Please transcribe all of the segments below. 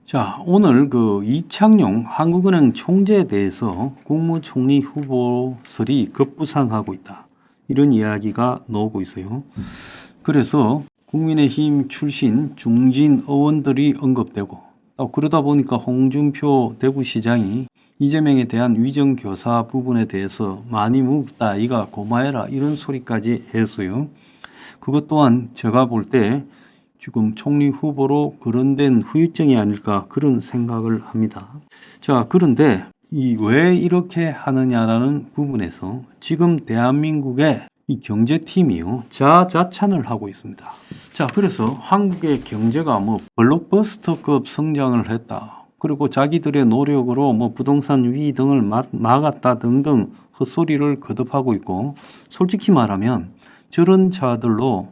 자, 오늘 이창용 한국은행 총재에 대해서 국무총리 후보설이 급부상하고 있다. 이런 이야기가 나오고 있어요. 그래서 국민의힘 출신 중진 의원들이 언급되고 또 그러다 보니까 홍준표 대구시장이 이재명에 대한 위정교사 부분에 대해서 많이 묵다 이가 고마해라 이런 소리까지 했어요. 그것 또한 제가 볼 때 지금 총리 후보로 거론된 후유증이 아닐까 그런 생각을 합니다. 자, 그런데 왜 이렇게 하느냐라는 부분에서 지금 대한민국의 이 경제팀이요 자자찬을 하고 있습니다. 자, 그래서 한국의 경제가 블록버스터급 성장을 했다. 그리고 자기들의 노력으로 부동산 위기 등을 막았다 등등 헛소리를 거듭하고 있고, 솔직히 말하면 저런 자들로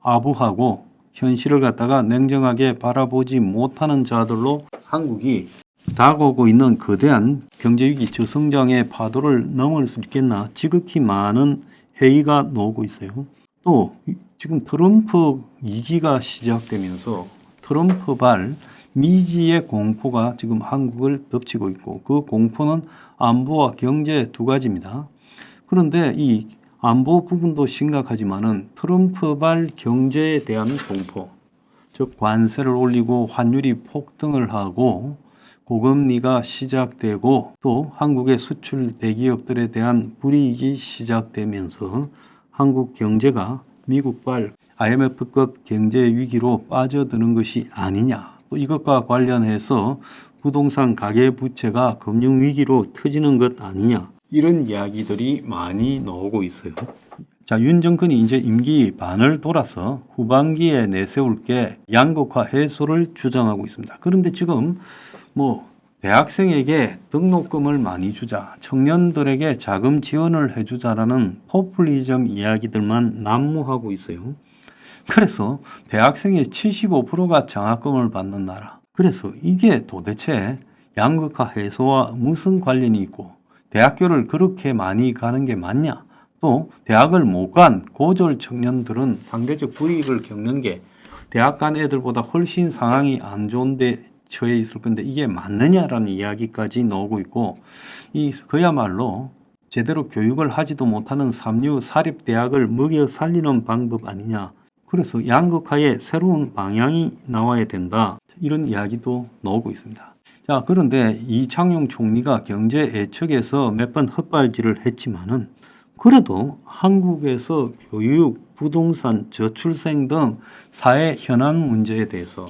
아부하고 현실을 갖다가 냉정하게 바라보지 못하는 자들로 한국이 다가오고 있는 거대한 경제위기 저성장의 파도를 넘을 수 있겠나 지극히 많은 회의가 나오고 있어요. 또 지금 트럼프 2기가 시작되면서 트럼프발 미지의 공포가 지금 한국을 덮치고 있고, 그 공포는 안보와 경제 두 가지입니다. 그런데 이 안보 부분도 심각하지만은 트럼프발 경제에 대한 공포, 즉 관세를 올리고 환율이 폭등을 하고 고금리가 시작되고 또 한국의 수출 대기업들에 대한 불이익이 시작되면서 한국 경제가 미국발 IMF급 경제 위기로 빠져드는 것이 아니냐, 또 이것과 관련해서 부동산 가계부채가 금융위기로 터지는 것 아니냐, 이런 이야기들이 많이 나오고 있어요. 자, 윤 정권이 이제 임기 반을 돌아서 후반기에 내세울 게 양극화 해소를 주장하고 있습니다. 그런데 지금 대학생에게 등록금을 많이 주자, 청년들에게 자금 지원을 해주자라는 포퓰리즘 이야기들만 난무하고 있어요. 그래서 대학생의 75%가 장학금을 받는 나라. 그래서 이게 도대체 양극화 해소와 무슨 관련이 있고, 대학교를 그렇게 많이 가는 게 맞냐? 또 대학을 못 간 고졸 청년들은 상대적 불이익을 겪는 게 대학 간 애들보다 훨씬 상황이 안 좋은데 처해 있을 건데 이게 맞느냐라는 이야기까지 나오고 있고, 그야말로 제대로 교육을 하지도 못하는 삼류 사립대학을 먹여 살리는 방법 아니냐. 그래서 양극화의 새로운 방향이 나와야 된다. 이런 이야기도 나오고 있습니다. 자, 그런데 이창용 총리가 경제 애척에서 몇 번 헛발질을 했지만은 그래도 한국에서 교육, 부동산, 저출생 등 사회 현안 문제에 대해서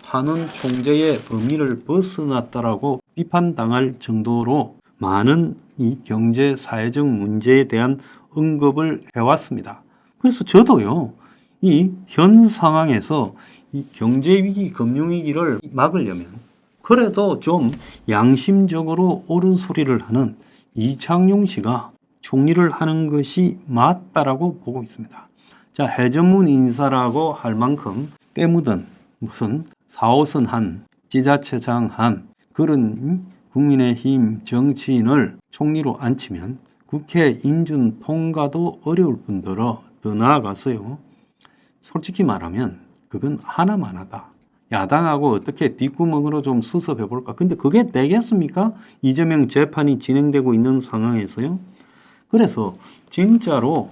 한은 총재의 범위를 벗어났다라고 비판당할 정도로 많은 이 경제 사회적 문제에 대한 언급을 해왔습니다. 그래서 저도요, 이 현 상황에서 이 경제위기, 금융위기를 막으려면 그래도 좀 양심적으로 옳은 소리를 하는 이창용 씨가 총리를 하는 것이 맞다라고 보고 있습니다. 자, 해전문 인사라고 할 만큼 때 묻은 무슨 4호선 한, 지자체장 한 그런 국민의힘 정치인을 총리로 앉히면 국회 인준 통과도 어려울 뿐더러 더 나아가서요, 솔직히 말하면 그건 하나만하다. 야당하고 어떻게 뒷구멍으로 좀 수습해 볼까? 근데 그게 되겠습니까? 이재명 재판이 진행되고 있는 상황에서요. 그래서 진짜로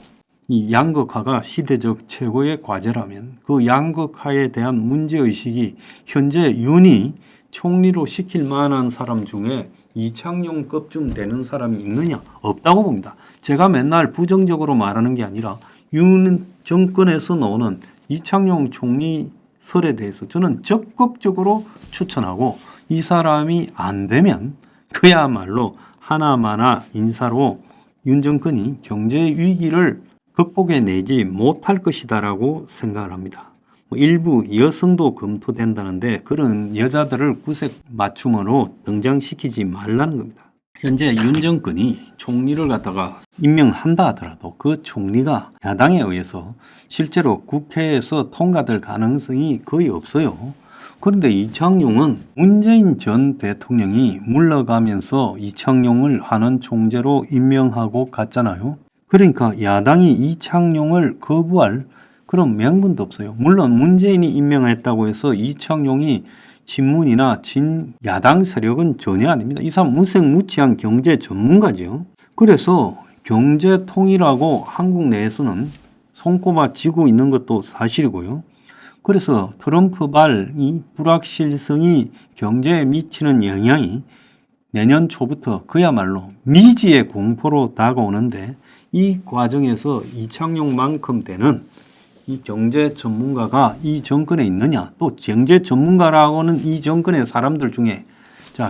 이 양극화가 시대적 최고의 과제라면 그 양극화에 대한 문제의식이 현재 윤이 총리로 시킬 만한 사람 중에 이창용급쯤 되는 사람이 있느냐? 없다고 봅니다. 제가 맨날 부정적으로 말하는 게 아니라 윤 정권에서 나오는 이창용 총리 설에 대해서 저는 적극적으로 추천하고, 이 사람이 안 되면 그야말로 하나마나 인사로 윤 정권이 경제 위기를 극복해내지 못할 것이다라고 생각을 합니다. 일부 여성도 검토된다는데 그런 여자들을 구색 맞춤으로 등장시키지 말라는 겁니다. 현재 윤 정권이 총리를 갖다가 임명한다 하더라도 그 총리가 야당에 의해서 실제로 국회에서 통과될 가능성이 거의 없어요. 그런데 이창용은 문재인 전 대통령이 물러가면서 이창용을 하는 총재로 임명하고 갔잖아요. 그러니까 야당이 이창용을 거부할 그런 명분도 없어요. 물론 문재인이 임명했다고 해서 이창용이 친문이나 친야당 세력은 전혀 아닙니다. 이 사람 무색무취한 경제 전문가죠. 그래서 경제 통일하고 한국 내에서는 손꼽아 쥐고 있는 것도 사실이고요. 그래서 트럼프발 이 불확실성이 경제에 미치는 영향이 내년 초부터 그야말로 미지의 공포로 다가오는데, 이 과정에서 이창용만큼 되는 이 경제 전문가가 이 정권에 있느냐, 또 경제 전문가라고는 이 정권의 사람들 중에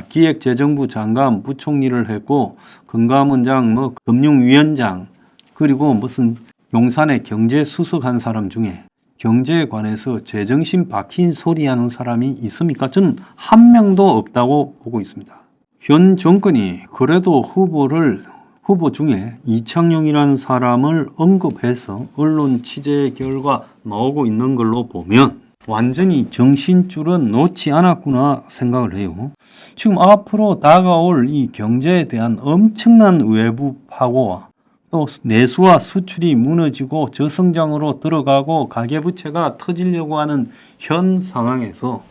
기획재정부 장관 부총리를 했고 금감원장 금융위원장 그리고 무슨 용산의 경제수석한 사람 중에 경제에 관해서 제정신 박힌 소리 하는 사람이 있습니까? 저는 한 명도 없다고 보고 있습니다. 현 정권이 그래도 후보 중에 이창용이라는 사람을 언급해서 언론 취재 결과 나오고 있는 걸로 보면 완전히 정신줄은 놓지 않았구나 생각을 해요. 지금 앞으로 다가올 이 경제에 대한 엄청난 외부 파고와 또 내수와 수출이 무너지고 저성장으로 들어가고 가계부채가 터지려고 하는 현 상황에서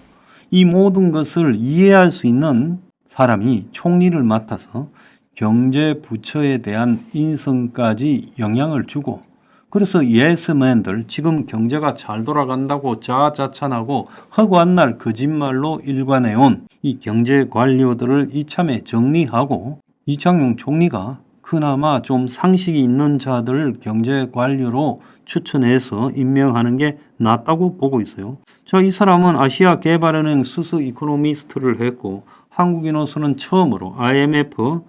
이 모든 것을 이해할 수 있는 사람이 총리를 맡아서 경제 부처에 대한 인성까지 영향을 주고, 그래서 예스맨들 지금 경제가 잘 돌아간다고 자아자찬하고 허구한 날 거짓말로 일관해온 이 경제 관료들을 이참에 정리하고 이창용 총리가 그나마 좀 상식이 있는 자들을 경제 관료로 추천해서 임명하는 게 낫다고 보고 있어요. 이 사람은 아시아개발은행 수석 이코노미스트를 했고 한국인으로서는 처음으로 IMF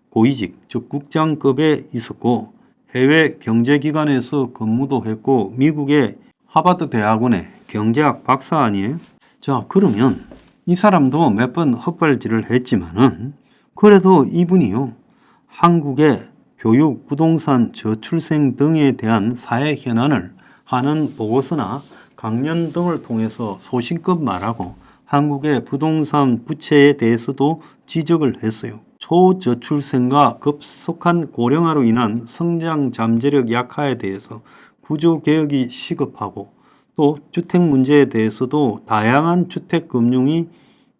고위직, 즉 국장급에 있었고 해외 경제기관에서 근무도 했고 미국의 하버드 대학원의 경제학 박사 아니에요? 그러면 이 사람도 몇 번 헛발질을 했지만은 그래도 이분이요, 한국의 교육, 부동산, 저출생 등에 대한 사회 현안을 하는 보고서나 강연 등을 통해서 소신껏 말하고 한국의 부동산 부채에 대해서도 지적을 했어요. 초저출생과 급속한 고령화로 인한 성장 잠재력 약화에 대해서 구조개혁이 시급하고, 또 주택 문제에 대해서도 다양한 주택금융이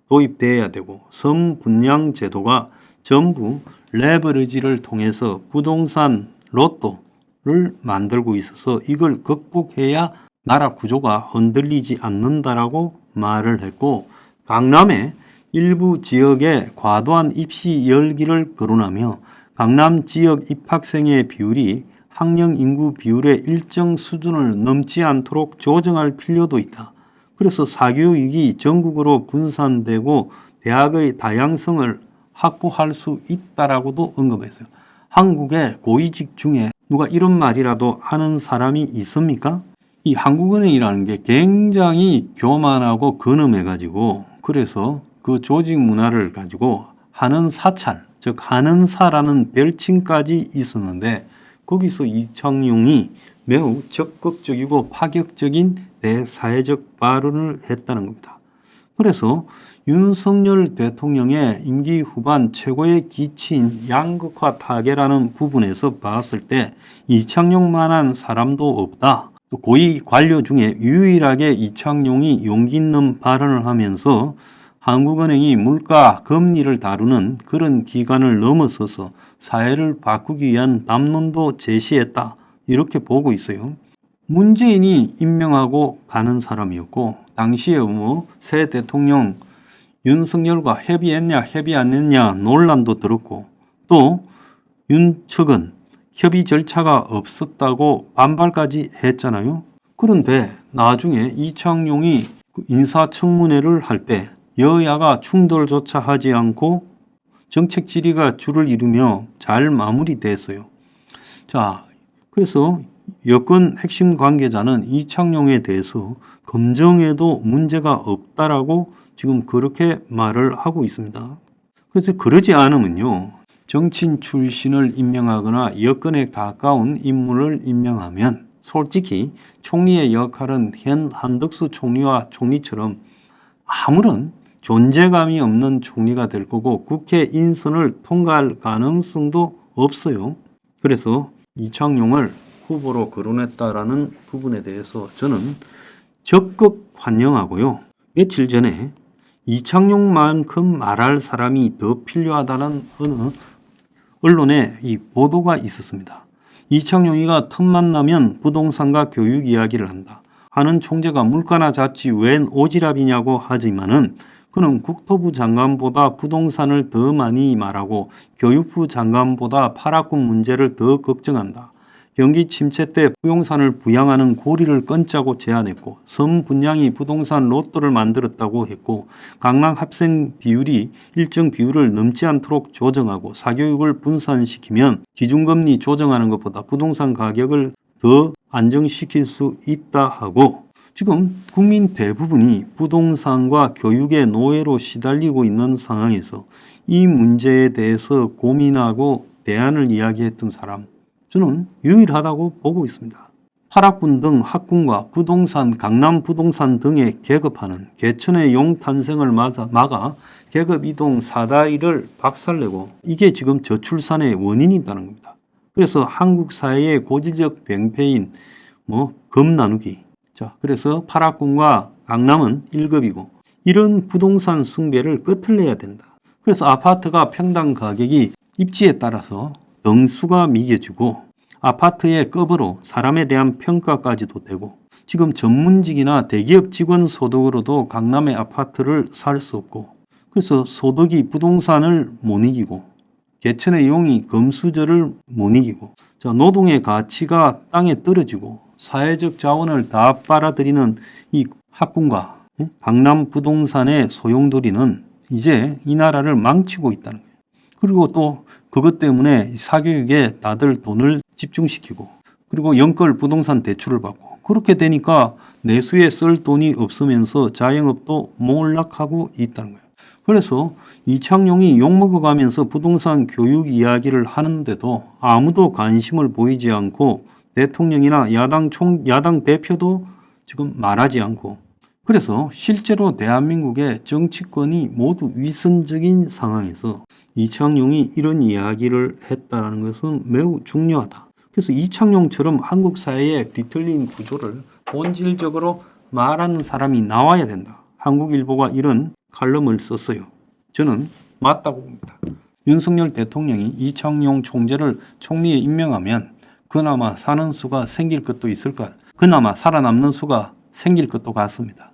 도입돼야 되고 선분양 제도가 전부 레버리지를 통해서 부동산 로또를 만들고 있어서 이걸 극복해야 나라 구조가 흔들리지 않는다라고 말을 했고, 강남의 일부 지역에 과도한 입시 열기를 거론하며 강남 지역 입학생의 비율이 학령 인구 비율의 일정 수준을 넘지 않도록 조정할 필요도 있다. 그래서 사교육이 전국으로 분산되고 대학의 다양성을 확보할 수 있다라고도 언급했어요. 한국의 고위직 중에 누가 이런 말이라도 하는 사람이 있습니까? 이 한국은행이라는 게 굉장히 교만하고 근엄해가지고, 그래서 그 조직 문화를 가지고 하는 사찰, 즉 하는사라는 별칭까지 있었는데 거기서 이창용이 매우 적극적이고 파격적인 대사회적 발언을 했다는 겁니다. 그래서 윤석열 대통령의 임기 후반 최고의 기치인 양극화 타개라는 부분에서 봤을 때 이창용만한 사람도 없다. 또 고위 관료 중에 유일하게 이창용이 용기 있는 발언을 하면서 한국은행이 물가 금리를 다루는 그런 기관을 넘어서서 사회를 바꾸기 위한 담론도 제시했다, 이렇게 보고 있어요. 문재인이 임명하고 가는 사람이었고 당시에 새 대통령 윤석열과 협의했냐 협의 안 했냐 논란도 들었고, 또 윤측은 협의 절차가 없었다고 반발까지 했잖아요. 그런데 나중에 이창용이 인사청문회를 할 때 여야가 충돌조차 하지 않고 정책 질의가 줄을 이루며 잘 마무리됐어요. 그래서 여권 핵심 관계자는 이창용에 대해서 검증에도 문제가 없다라고 지금 그렇게 말을 하고 있습니다. 그래서 그러지 않으면요, 정치인 출신을 임명하거나 여권에 가까운 인물을 임명하면 솔직히 총리의 역할은 현 한덕수 총리와 총리처럼 아무런 존재감이 없는 총리가 될 거고 국회 인선을 통과할 가능성도 없어요. 그래서 이창용을 후보로 거론했다라는 부분에 대해서 저는 적극 환영하고요. 며칠 전에 이창용만큼 말할 사람이 더 필요하다는 어느 언론에 이 보도가 있었습니다. 이창용이가 틈만 나면 부동산과 교육 이야기를 한다 하는 총재가 물가나 잡지 웬 오지랖이냐고 하지만은 그는 국토부 장관보다 부동산을 더 많이 말하고 교육부 장관보다 파락군 문제를 더 걱정한다. 경기 침체 때 부동산을 부양하는 고리를 끊자고 제안했고 섬 분양이 부동산 로또를 만들었다고 했고 강남 학생 비율이 일정 비율을 넘지 않도록 조정하고 사교육을 분산시키면 기준금리 조정하는 것보다 부동산 가격을 더 안정시킬 수 있다 하고 지금 국민 대부분이 부동산과 교육의 노예로 시달리고 있는 상황에서 이 문제에 대해서 고민하고 대안을 이야기했던 사람 저는 유일하다고 보고 있습니다. 파락군 등 학군과 부동산, 강남 부동산 등에 계급하는 개천의 용 탄생을 막아 계급 이동 사다리를 박살내고 이게 지금 저출산의 원인이 있다는 겁니다. 그래서 한국 사회의 고질적 병폐인 금 나누기. 자, 그래서 파락군과 강남은 1급이고 이런 부동산 숭배를 끝을 내야 된다. 그래서 아파트가 평당 가격이 입지에 따라서 등수가 매겨지고 아파트의 급으로 사람에 대한 평가까지도 되고 지금 전문직이나 대기업 직원 소득으로도 강남의 아파트를 살 수 없고 그래서 소득이 부동산을 못 이기고 개천의 용이 금수저를 못 이기고 자, 노동의 가치가 땅에 떨어지고 사회적 자원을 다 빨아들이는 이 학군과 강남 부동산의 소용돌이는 이제 이 나라를 망치고 있다는 거예요. 그리고 또 그것 때문에 사교육에 다들 돈을 집중시키고 그리고 연끌 부동산 대출을 받고 그렇게 되니까 내수에 쓸 돈이 없으면서 자영업도 몰락하고 있다는 거예요. 그래서 이창용이 욕먹어가면서 부동산 교육 이야기를 하는데도 아무도 관심을 보이지 않고 대통령이나 야당 대표도 지금 말하지 않고 그래서 실제로 대한민국의 정치권이 모두 위선적인 상황에서 이창용이 이런 이야기를 했다는 것은 매우 중요하다. 그래서 이창용처럼 한국 사회의 뒤틀린 구조를 본질적으로 말하는 사람이 나와야 된다. 한국일보가 이런 칼럼을 썼어요. 저는 맞다고 봅니다. 윤석열 대통령이 이창용 총재를 총리에 임명하면 그나마 사는 수가 생길 것도 있을까? 그나마 살아남는 수가 생길 것도 같습니다.